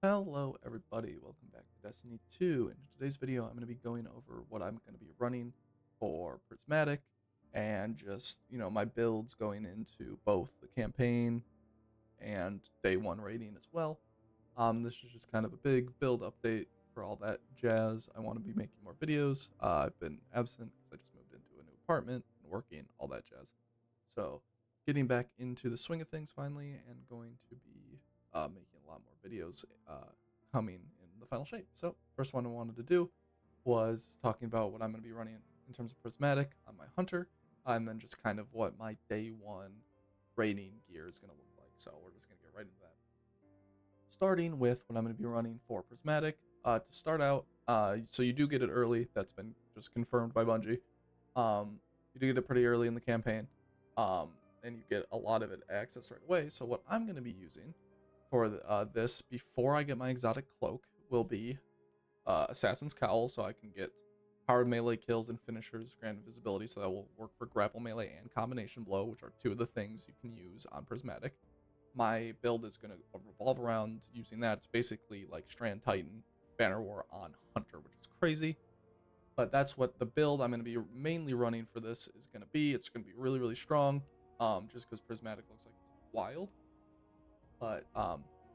Hello everybody, welcome back to Destiny 2. In today's video I'm going to be going over what I'm going to be running for Prismatic and just, my builds going into both the campaign and day 1 rating as well. This is just kind of a big build update for all that jazz. I want to be making more videos. I've been absent because I just moved into a new apartment and working, all that jazz. So getting back into the swing of things finally and going to be making a lot more videos coming in the final shape. So first one I wanted to do was talking about what I'm going to be running in terms of Prismatic on my Hunter, and then just kind of what my day 1 rating gear is going to look like. So we're just going to get right into that. Starting with what I'm going to be running for Prismatic. To start out, so you do get it early. That's been just confirmed by Bungie. You do get it pretty early in the campaign, and you get a lot of it access right away. So what I'm going to be using for this before I get my exotic cloak will be Assassin's Cowl, so I can get powered melee kills and finishers, granted visibility, so that will work for grapple melee and combination blow, which are two of the things you can use on Prismatic. My build is going to revolve around using that. It's basically like Strand Titan Banner War on Hunter, which is crazy. But that's what the build I'm going to be mainly running for this is going to be. It's going to be really, really strong, just because Prismatic looks like it's wild. But,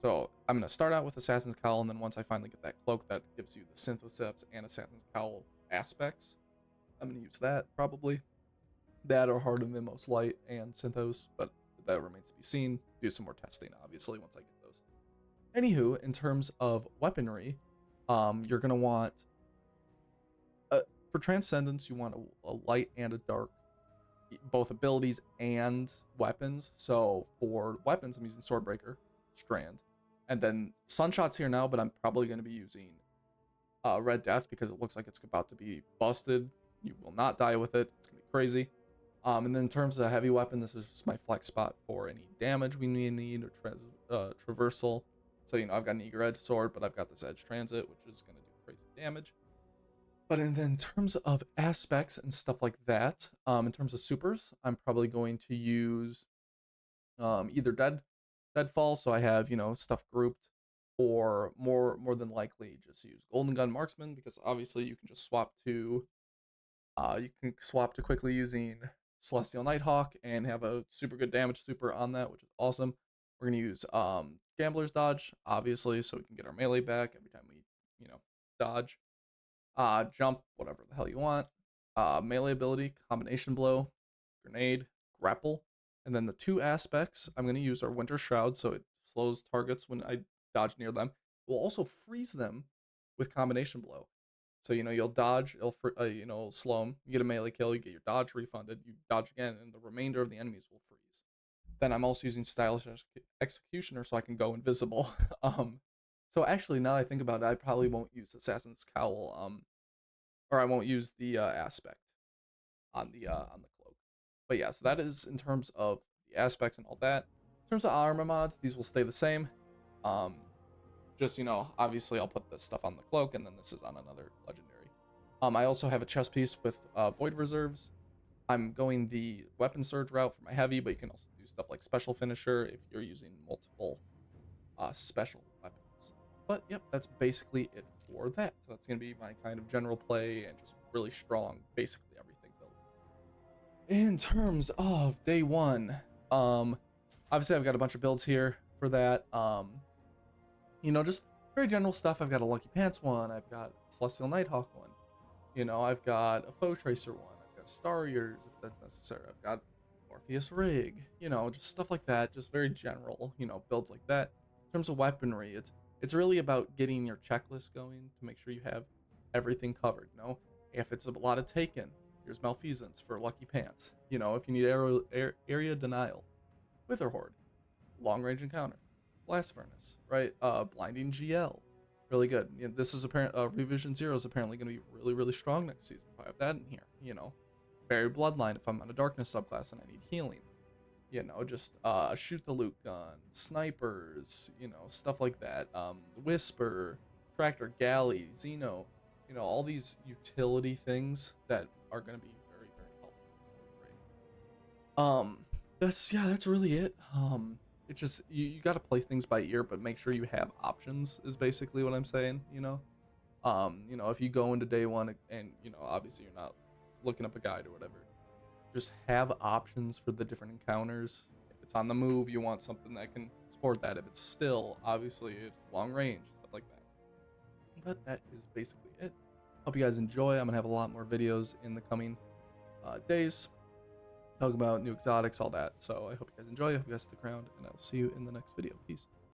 so I'm going to start out with Assassin's Cowl, and then once I finally get that cloak that gives you the Synthoceps and Assassin's Cowl aspects, I'm going to use that probably. That or Heart of Mimos Light and Synthos, but that remains to be seen. Do some more testing, obviously, once I get those. Anywho, in terms of weaponry, you're going to want, for Transcendence, you want a light and a dark, both abilities and weapons. So for weapons, I'm using Swordbreaker, Strand, and then Sunshot's here now, but I'm probably going to be using Red Death because it looks like it's about to be busted. You will not die with it. It's going to be crazy. And then in terms of heavy weapon, this is just my flex spot for any damage we need or traversal. So, I've got an Eager Edge sword, but I've got this Edge Transit, which is going to do crazy damage. But in terms of aspects and stuff like that, in terms of supers, I'm probably going to use either Deadfall, so I have, stuff grouped, or more than likely just use Golden Gun Marksman, because obviously you can just swap to quickly using Celestial Nighthawk and have a super good damage super on that, which is awesome. We're gonna use Gambler's Dodge, obviously, so we can get our melee back every time we, dodge. Jump, whatever the hell you want. Melee ability, combination blow, grenade, grapple. And then the two aspects I'm going to use are Winter Shroud, so it slows targets when I dodge near them. It will also freeze them with combination blow. So, you'll dodge, it'll slow them. You get a melee kill, you get your dodge refunded, you dodge again, and the remainder of the enemies will freeze. Then I'm also using Stylish Executioner so I can go invisible. So actually, now that I think about it, I probably won't use Assassin's Cowl, or I won't use the aspect on the cloak. But yeah, so that is in terms of the aspects and all that. In terms of armor mods, these will stay the same. Just, obviously I'll put this stuff on the cloak, and then this is on another legendary. I also have a chest piece with Void Reserves. I'm going the Weapon Surge route for my heavy, but you can also do stuff like Special Finisher if you're using multiple special weapons. But yep, that's basically it for that. So that's going to be my kind of general play and just really strong, basically everything built. In terms of day 1, obviously I've got a bunch of builds here for that. Just very general stuff. I've got a Lucky Pants one, I've got a Celestial Nighthawk one, I've got a Foe Tracer one, I've got Star Eaters if that's necessary, I've got Orpheus Rig, just stuff like that, just very general, builds like that. In terms of weaponry, it's really about getting your checklist going to make sure you have everything covered. If it's a lot of Taken, here's Malfeasance for Lucky Pants. If you need area denial, Wither Horde, long range encounter, Blast Furnace, right? Blinding GL, really good. This is apparent. Revision 0 is apparently going to be really, really strong next season. So I have that in here. Buried Bloodline if I'm on a Darkness subclass and I need healing. Just shoot the loot gun, snipers, stuff like that. Whisper, Tractor, Galley, Xeno, all these utility things that are going to be very, very helpful for the raid. That's really it. it's just you got to play things by ear, but make sure you have options is basically what I'm saying, if you go into day one and obviously you're not looking up a guide or whatever, just have options for the different encounters. If it's on the move, you want something that can support that. If it's still, obviously it's long range, stuff like that. But that is basically it. Hope you guys enjoy. I'm gonna have a lot more videos in the coming days, talk about new exotics, all that. So I hope you guys enjoy. I hope you guys stick around, and I will see you in the next video. Peace.